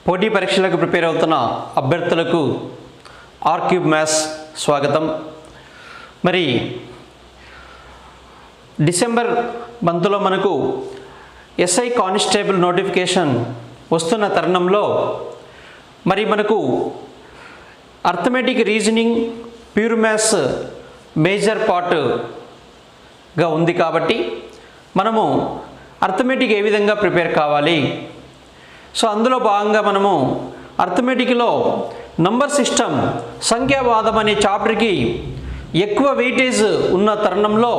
పోటీ పరీక్షలకు ప్రిపేర్ అవుతున్న అభ్యర్థులకు ఆర్క్యూబ్ మ్యాథ్స్ స్వాగతం. మరి డిసెంబర్ మంత్లో మనకు ఎస్ఐ కానిస్టేబుల్ నోటిఫికేషన్ వస్తున్న తరుణంలో మరి మనకు arithmetic reasoning pure maths major పార్ట్గా ఉంది కాబట్టి మనము అర్థమెటిక్ ఏ విధంగా ప్రిపేర్ కావాలి. సో అందులో భాగంగా మనము అర్థమెటిక్లో నంబర్ సిస్టమ్ సంఖ్యావాదం అనే చాప్టర్కి ఎక్కువ వెయిటేజ్ ఉన్న తరుణంలో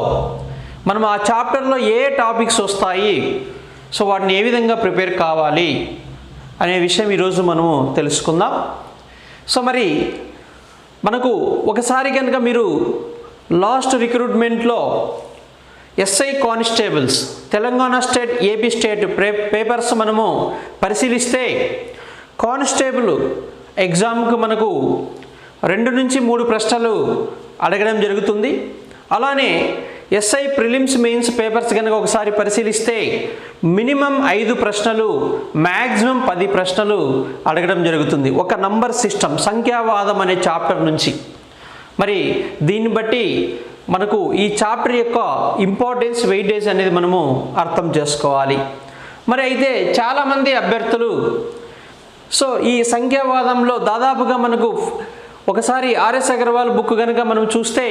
మనం ఆ చాప్టర్లో ఏ టాపిక్స్ వస్తాయి, సో వాటిని ఏ విధంగా ప్రిపేర్ కావాలి అనే విషయం ఈరోజు మనము తెలుసుకుందాం. సో మరి మనకు ఒకసారి కనుక మీరు లాస్ట్ రిక్రూట్మెంట్లో SI constables Telangana state, AP state papers మనము పరిశీలిస్తే కానిస్టేబుల్ ఎగ్జామ్కు మనకు 2 నుంచి 3 ప్రశ్నలు అడగడం జరుగుతుంది. అలానే ఎస్ఐ ప్రిలిమ్స్ మెయిన్స్ పేపర్స్ కనుక ఒకసారి పరిశీలిస్తే మినిమం 5 ప్రశ్నలు, మ్యాక్సిమం 10 ప్రశ్నలు అడగడం జరుగుతుంది ఒక నంబర్ సిస్టమ్ సంఖ్యావాదం అనే చాప్టర్ నుంచి. మరి దీన్ని బట్టి మనకు ఈ చాప్టర్ యొక్క ఇంపార్టెన్స్, వెయిటేజ్ అనేది మనము అర్థం చేసుకోవాలి. మరి అయితే చాలామంది అభ్యర్థులు సో ఈ సంఖ్యావాదంలో దాదాపుగా మనకు ఒకసారి ఆర్ఎస్ అగర్వాల్ బుక్ కనుక మనం చూస్తే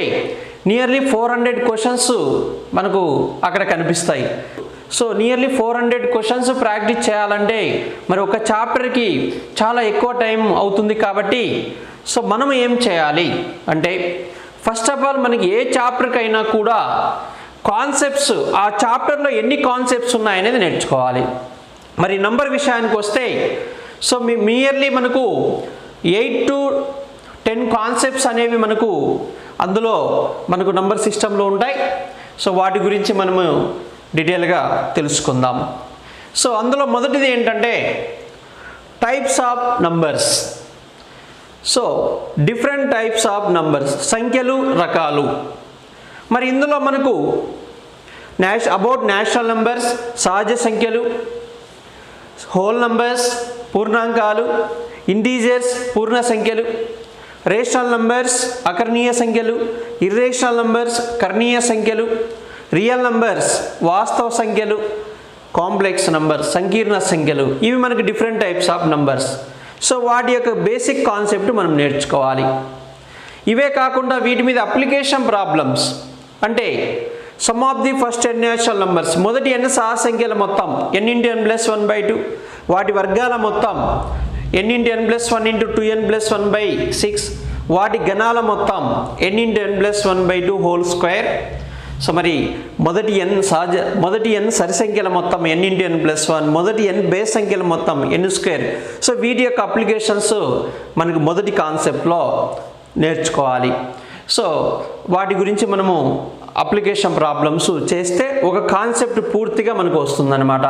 నియర్లీ 400 క్వశ్చన్స్ మనకు అక్కడ కనిపిస్తాయి. సో నియర్లీ 400 క్వశ్చన్స్ ప్రాక్టీస్ చేయాలంటే మరి ఒక చాప్టర్కి చాలా ఎక్కువ టైం అవుతుంది. కాబట్టి సో మనం ఏం చేయాలి అంటే ఫస్ట్ ఆఫ్ ఆల్ మనకి ఏ చాప్టర్కైనా కూడా కాన్సెప్ట్స్, ఆ చాప్టర్లో ఎన్ని కాన్సెప్ట్స్ ఉన్నాయనేది నేర్చుకోవాలి. మరి నంబర్ విషయానికి వస్తే సో నియర్లీ మనకు 8 to 10 కాన్సెప్ట్స్ అనేవి మనకు అందులో మనకు నంబర్ సిస్టంలో ఉంటాయి. సో వాటి గురించి మనము డీటెయిల్గా తెలుసుకుందాం. సో అందులో మొదటిది ఏంటంటే types of numbers. So different types of numbers, సంఖ్యలు రకాలు. మరి ఇందులో మనకు అబౌట్ నేషనల్ నంబర్స్, సహజ సంఖ్యలు, హోల్ నంబర్స్ పూర్ణాంకాలు, ఇంటీజర్స్ పూర్ణ సంఖ్యలు, రేషనల్ నంబర్స్ అకర్ణీయ సంఖ్యలు, ఇర్రేషనల్ నంబర్స్ కర్ణీయ సంఖ్యలు, రియల్ నంబర్స్ వాస్తవ సంఖ్యలు, కాంప్లెక్స్ నంబర్స్ సంకీర్ణ సంఖ్యలు. ఇవి మనకు different types of numbers. So వాటి యొక్క బేసిక్ కాన్సెప్ట్ మనం నేర్చుకోవాలి. ఇవే కాకుండా వీటి మీద అప్లికేషన్ ప్రాబ్లమ్స్ అంటే some of the first n natural numbers, మొదటి n సహజ సంఖ్యల మొత్తం n × n + 1/2, వాటి వర్గాల మొత్తం n × n + 1 × 2n + 1/6, వాటి గణాల మొత్తం n × n + 1/2 whole square. So మరి మొదటి n సరి సంఖ్యల మొత్తం n × n + 1, మొదటి n బేస్ సంఖ్యల మొత్తం n². సో వీటి యొక్క అప్లికేషన్స్ మనకు మొదటి కాన్సెప్ట్లో నేర్చుకోవాలి. సో వాటి గురించి మనము అప్లికేషన్ ప్రాబ్లమ్స్ చేస్తే ఒక కాన్సెప్ట్ పూర్తిగా మనకు వస్తుందన్నమాట.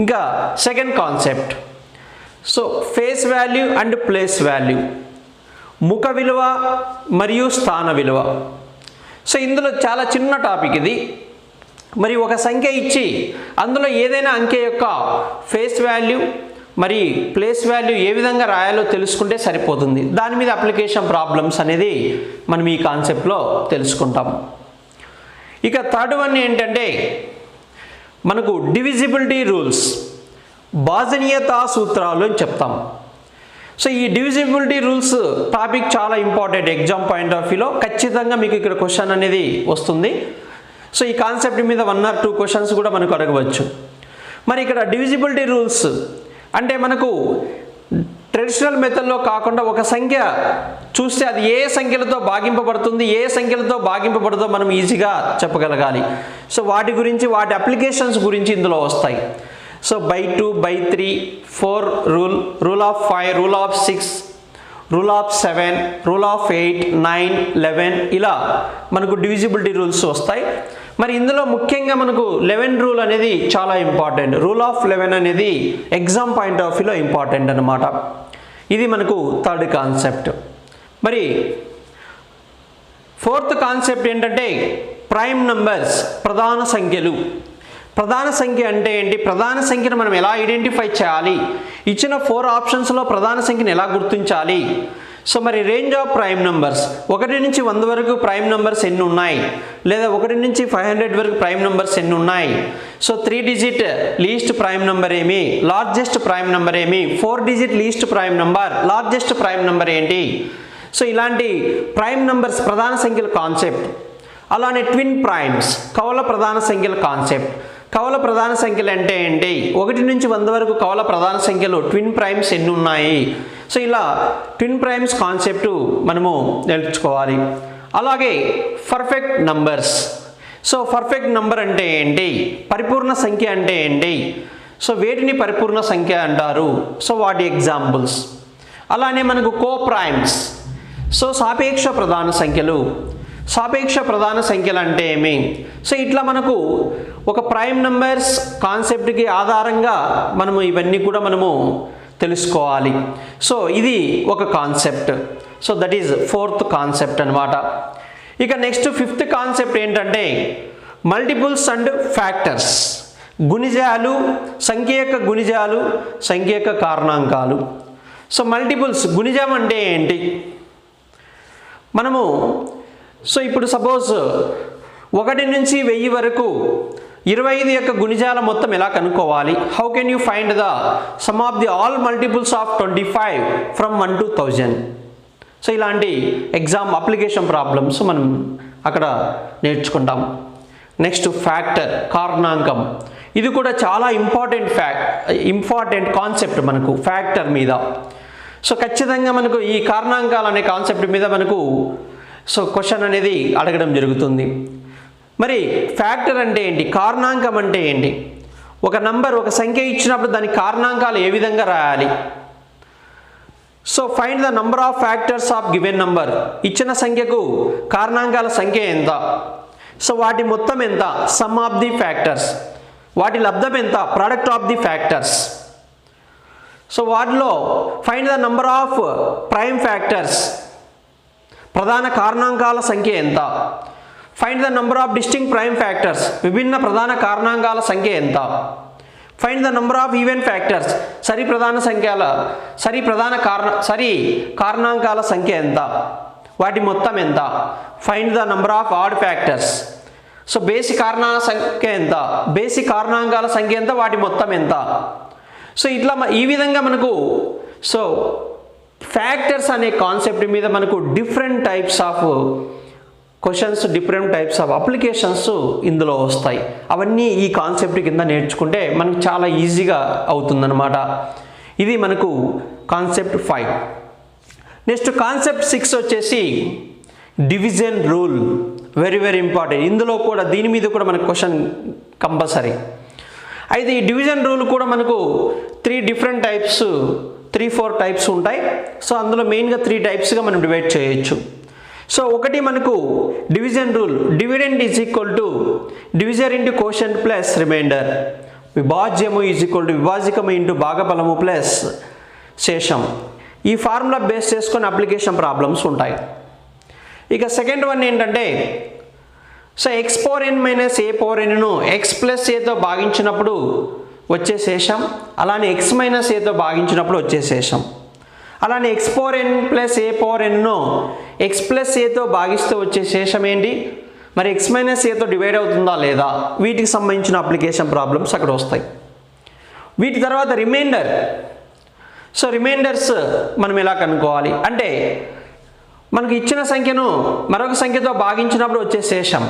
ఇంకా second concept so face value and place value, ముఖ విలువ మరియు స్థాన విలువ. సో ఇందులో చాలా చిన్న టాపిక్ ఇది. మరి ఒక సంఖ్య ఇచ్చి అందులో ఏదైనా అంకె యొక్క ఫేస్ వాల్యూ మరి ప్లేస్ వాల్యూ ఏ విధంగా రాయాలో తెలుసుకుంటే సరిపోతుంది. దాని మీద అప్లికేషన్ ప్రాబ్లమ్స్ అనేది మనం ఈ కాన్సెప్ట్లో తెలుసుకుంటాం. ఇక థర్డ్ వన్ ఏంటంటే మనకు డివిజిబిలిటీ రూల్స్, భాజనీయతా సూత్రాలు అని చెప్తాం. సో ఈ డివిజిబిలిటీ రూల్స్ టాపిక్ చాలా ఇంపార్టెంట్ ఎగ్జామ్ పాయింట్ ఆఫ్ వ్యూలో. ఖచ్చితంగా మీకు ఇక్కడ క్వశ్చన్ అనేది వస్తుంది. సో ఈ కాన్సెప్ట్ మీద 1 or 2 క్వశ్చన్స్ కూడా మనకు అడగవచ్చు. మరి ఇక్కడ డివిజిబిలిటీ రూల్స్ అంటే మనకు ట్రెడిషనల్ మెథడ్లో కాకుండా ఒక సంఖ్య చూస్తే అది ఏ సంఖ్యలతో భాగింపబడుతుంది, ఏ సంఖ్యలతో భాగింపబడదో మనం ఈజీగా చెప్పగలగాలి. సో వాటి గురించి, వాటి అప్లికేషన్స్ గురించి ఇందులో వస్తాయి. So by 2, by 3, 4 rule, rule of 5, rule of 6, rule of 7, rule of 8, 9, 11 ఇలా మనకు డివిజిబిలిటీ రూల్స్ వస్తాయి. మరి ఇందులో ముఖ్యంగా మనకు 11 రూల్ అనేది చాలా ఇంపార్టెంట్. రూల్ ఆఫ్ 11 అనేది ఎగ్జామ్ పాయింట్ ఆఫ్ వ్యూలో ఇంపార్టెంట్ అన్నమాట. ఇది మనకు థర్డ్ కాన్సెప్ట్. మరి ఫోర్త్ కాన్సెప్ట్ ఏంటంటే ప్రైమ్ నంబర్స్, ప్రధాన సంఖ్యలు. ప్రధాన సంఖ్య అంటే ఏంటి, ప్రధాన సంఖ్యను మనం ఎలా ఐడెంటిఫై చేయాలి, ఇచ్చిన 4 ఆప్షన్స్లో ప్రధాన సంఖ్యను ఎలా గుర్తించాలి. సో మరి రేంజ్ ఆఫ్ ప్రైమ్ నెంబర్స్ 1 నుంచి 100 వరకు ప్రైమ్ నెంబర్స్ ఎన్ని ఉన్నాయి, లేదా 1 నుంచి 500 వరకు ప్రైమ్ నెంబర్స్ ఎన్ని ఉన్నాయి. So 3 digit least prime number ఏమి, లార్జెస్ట్ ప్రైమ్ నెంబర్ ఏమి, 4 digit least prime number, largest prime number ఏంటి. సో ఇలాంటి ప్రైమ్ నెంబర్స్ ప్రధాన సంఖ్యల కాన్సెప్ట్. అలానే ట్విన్ ప్రైమ్స్ కవల ప్రధాన సంఖ్యల కాన్సెప్ట్. కవల ప్రధాన సంఖ్యలు అంటే ఏంటి, 1 నుంచి 100 వరకు కవల ప్రధాన సంఖ్యలు ట్విన్ ప్రైమ్స్ ఎన్ని ఉన్నాయి. సో ఇలా ట్విన్ ప్రైమ్స్ కాన్సెప్ట్ మనము నేర్చుకోవాలి. అలాగే perfect numbers. So perfect number అంటే ఏంటి, పరిపూర్ణ సంఖ్య అంటే ఏంటి, సో వేటిని పరిపూర్ణ సంఖ్య అంటారు, సో వాటి ఎగ్జాంపుల్స్. అలానే మనకు కో ప్రైమ్స్. సో సాపేక్ష ప్రధాన సంఖ్యలు. సాపేక్ష ప్రధాన సంఖ్యలు అంటే ఏమి, సో ఇట్లా మనకు ఒక ప్రైమ్ నెంబర్స్ కాన్సెప్ట్కి ఆధారంగా మనము ఇవన్నీ కూడా మనము తెలుసుకోవాలి. సో ఇది ఒక concept. So that is 4th concept అనమాట. ఇక నెక్స్ట్ 5th కాన్సెప్ట్ ఏంటంటే మల్టిపుల్స్ అండ్ ఫ్యాక్టర్స్. గుణిజాలు, సంఖ్య యొక్క గుణిజాలు, సంఖ్య యొక్క కారణాంకాలు. సో మల్టిపుల్స్, గుణిజం అంటే ఏంటి, మనము సో ఇప్పుడు సపోజ్ 1 నుంచి 1000 వరకు 25 యొక్క గుణిజాల మొత్తం ఎలా కనుక్కోవాలి. How can you find the sum of the all multiples of 25 from 1 to 1000. So ఇలాంటి ఎగ్జామ్ అప్లికేషన్ ప్రాబ్లమ్స్ మనం అక్కడ నేర్చుకుంటాం. నెక్స్ట్ ఫ్యాక్టర్, కారణాంకం. ఇది కూడా చాలా ఇంపార్టెంట్ కాన్సెప్ట్ మనకు ఫ్యాక్టర్ మీద. సో ఖచ్చితంగా మనకు ఈ కారణాంకాలు అనే కాన్సెప్ట్ మీద మనకు సో క్వశ్చన్ అనేది అడగడం జరుగుతుంది. మరి ఫ్యాక్టర్ అంటే ఏంటి, కారణాంకం అంటే ఏంటి, ఒక నంబర్ ఒక సంఖ్య ఇచ్చినప్పుడు దాని కారణాంకాలు ఏ విధంగా రాయాలి. So find the number of factors of given number. ఇచ్చిన సంఖ్యకు కారణాంకాల సంఖ్య ఎంత, సో వాటి మొత్తం ఎంత, సమ్ ఆఫ్ ది ఫ్యాక్టర్స్. వాటి లబ్ధం ఎంత, product of the factors. So వాటిలో find the number of prime factors. ప్రధాన కారణాంకాల సంఖ్య ఎంత. Find the number of distinct prime factors. విభిన్న ప్రధాన కారణాంకాల సంఖ్య ఎంత. Find the number of even factors. సరి కారణాంకాల సంఖ్య ఎంత, వాటి మొత్తం ఎంత. Find the number of odd factors. So బేసి కారణాల సంఖ్య ఎంత, బేసి కారణాంకాల సంఖ్య ఎంత, వాటి మొత్తం ఎంత. సో ఇట్లా ఈ విధంగా మనకు సో ఫ్యాక్టర్స్ అనే కాన్సెప్ట్ మీద మనకు different types of questions, different types of applications ఇందులో వస్తాయి. అవన్నీ ఈ కాన్సెప్ట్ కింద నేర్చుకుంటే మనకు చాలా ఈజీగా అవుతుందన్నమాట. ఇది మనకు కాన్సెప్ట్ 5. నెక్స్ట్ కాన్సెప్ట్ 6 వచ్చేసి డివిజన్ రూల్. Very important. ఇందులో కూడా దీని మీద కూడా మనకు క్వశ్చన్ కంపల్సరీ. అయితే ఈ డివిజన్ రూల్ కూడా మనకు 3-4 టైప్స్ ఉంటాయి. సో అందులో మెయిన్గా 3 టైప్స్గా మనం డివైడ్ చేయొచ్చు. సో ఒకటి మనకు division rule, dividend is equal to divisor into quotient plus remainder. విభాజ్యము ఈజ్ ఈక్వల్ టు విభాజకము ఇంటూ భాగఫలము ప్లస్ శేషం. ఈ ఫార్ములా బేస్ చేసుకొని అప్లికేషన్ ప్రాబ్లమ్స్ ఉంటాయి. ఇక సెకండ్ వన్ ఏంటంటే so x power n minus a power nను x ప్లస్ aతో భాగించినప్పుడు వచ్చే శేషం, అలానే x మైనస్ aతో భాగించినప్పుడు వచ్చే శేషం. అలానే x power n plus a power nను x ప్లస్ aతో భాగిస్తే వచ్చే శేషం ఏంటి, మరి x మైనస్ aతో డివైడ్ అవుతుందా లేదా, వీటికి సంబంధించిన అప్లికేషన్ ప్రాబ్లమ్స్ అక్కడ వస్తాయి. వీటి తర్వాత రిమైండర్. సో రిమైండర్స్ మనం ఎలా కనుక్కోవాలి అంటే మనకు ఇచ్చిన సంఖ్యను మరొక సంఖ్యతో భాగించినప్పుడు వచ్చే శేషం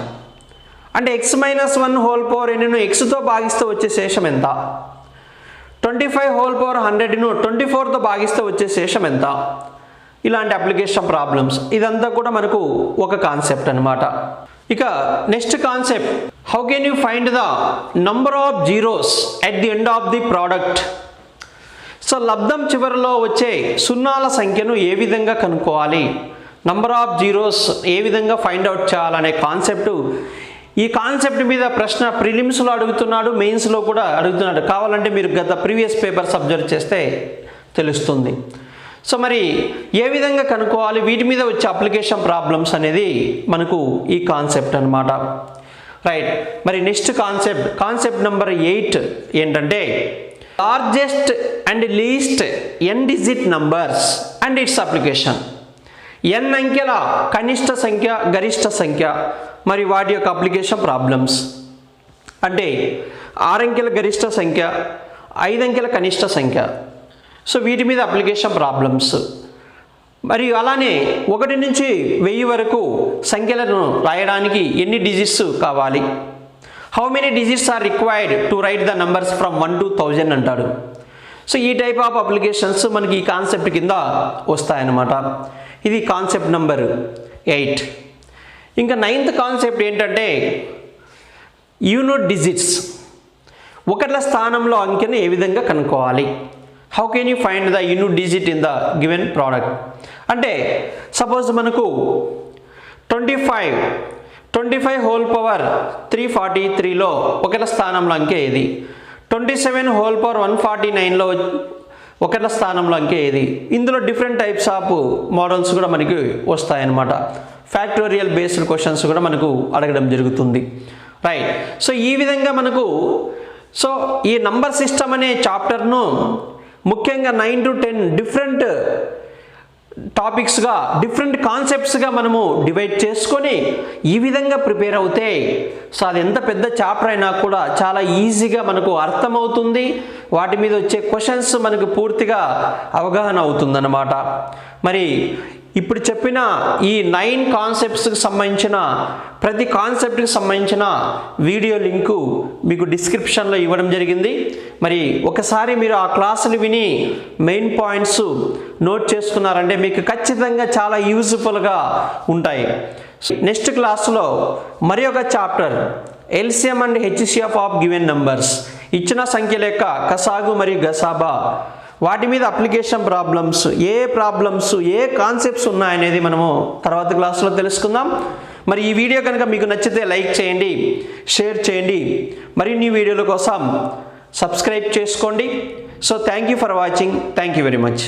అంటే x మైనస్ 1 హోల్ పవర్ nను xతో భాగిస్తే వచ్చే శేషం ఎంత, 25 హోల్ పవర్ 100ను 24తో భాగిస్తే వచ్చే శేషం ఎంత. ఇలాంటి అప్లికేషన్ ప్రాబ్లమ్స్ ఇదంతా కూడా మనకు ఒక కాన్సెప్ట్ అన్నమాట. ఇక next concept, how can you find the number of zeros at the end of the product. సో లబ్ధం చివరిలో వచ్చే సున్నాల సంఖ్యను ఏ విధంగా కనుక్కోవాలి, నంబర్ ఆఫ్ జీరోస్ ఏ విధంగా ఫైండ్ అవుట్ చేయాలనే కాన్సెప్ట్. ఈ కాన్సెప్ట్ మీద ప్రశ్న ప్రిలిమ్స్లో అడుగుతున్నాడు, మెయిన్స్లో కూడా అడుగుతున్నాడు. కావాలంటే మీరు గత ప్రీవియస్ పేపర్స్ అబ్జర్వ్ చేస్తే తెలుస్తుంది. సో మరి ఏ విధంగా కనుక్కోవాలి, వీటి మీద వచ్చే అప్లికేషన్ ప్రాబ్లమ్స్ అనేది మనకు ఈ కాన్సెప్ట్ అన్నమాట. రైట్. మరి నెక్స్ట్ కాన్సెప్ట్ నెంబర్ 8 ఏంటంటే largest and least n digit numbers and it's application. n అంకెల కనిష్ట సంఖ్య, గరిష్ట సంఖ్య మరి వాటి యొక్క అప్లికేషన్ ప్రాబ్లమ్స్. అంటే 6 అంకెల గరిష్ట సంఖ్య, 5 అంకెల కనిష్ట సంఖ్య. సో వీటి మీద అప్లికేషన్ ప్రాబ్లమ్స్. మరియు అలానే 1 నుంచి 1000 వరకు సంఖ్యలను రాయడానికి ఎన్ని డిజిట్స్ కావాలి, how many digits are required to write the numbers from 1 to 1000 అంటాడు. సో ఈ టైప్ ఆఫ్ అప్లికేషన్స్ మనకి ఈ కాన్సెప్ట్ కింద వస్తాయన్నమాట. ఇది కాన్సెప్ట్ నెంబర్ 8. ఇంకా 9th కాన్సెప్ట్ ఏంటంటే యూనిట్ డిజిట్స్. 1ల స్థానంలో అంకెను ఏ విధంగా కనుక్కోవాలి, how can you find the unit digit in the given product. అంటే సపోజ్ మనకు 25 హోల్ పవర్ 343లో 1ల స్థానంలో అంకె ఏది, 27 హోల్ పవర్ 149లో 1ల స్థానంలో అంకె ఏది. ఇందులో డిఫరెంట్ టైప్స్ ఆఫ్ మోడల్స్ కూడా మనకి వస్తాయన్నమాట. ఫ్యాక్టోరియల్ బేస్డ్ క్వశ్చన్స్ కూడా మనకు అడగడం జరుగుతుంది. రైట్. సో ఈ విధంగా మనకు ఈ నంబర్ సిస్టమ్ అనే చాప్టర్ను ముఖ్యంగా 9 to 10 డిఫరెంట్ టాపిక్స్గా, డిఫరెంట్ కాన్సెప్ట్స్గా మనము డివైడ్ చేసుకొని ఈ విధంగా ప్రిపేర్ అవుతే సో అది ఎంత పెద్ద చాప్టర్ అయినా కూడా చాలా ఈజీగా మనకు అర్థమవుతుంది. వాటి మీద వచ్చే క్వశ్చన్స్ మనకు పూర్తిగా అవగాహన అవుతుందన్నమాట. మరి ఇప్పుడు చెప్పిన ఈ 9 కాన్సెప్ట్స్కి సంబంధించిన ప్రతి కాన్సెప్ట్కి సంబంధించిన వీడియో లింకు మీకు డిస్క్రిప్షన్లో ఇవ్వడం జరిగింది. మరి ఒకసారి మీరు ఆ క్లాసులు విని మెయిన్ పాయింట్స్ నోట్ చేసుకున్నారంటే మీకు ఖచ్చితంగా చాలా యూజ్ఫుల్గా ఉంటాయి. నెక్స్ట్ క్లాసులో మరి ఒక chapter LCM and HCF of given numbers, ఇచ్చిన సంఖ్యల యొక్క కసాగు మరియు గసాబా, వాటి మీద అప్లికేషన్ ప్రాబ్లమ్స్, ఏ కాన్సెప్ట్స్ ఉన్నాయనేది మనము తర్వాత క్లాస్లో తెలుసుకుందాం. మరి ఈ వీడియో కనుక మీకు నచ్చితే లైక్ చేయండి, షేర్ చేయండి, మరిన్ని వీడియోల కోసం సబ్స్క్రైబ్ చేసుకోండి. So thank you for watching. Thank you very much.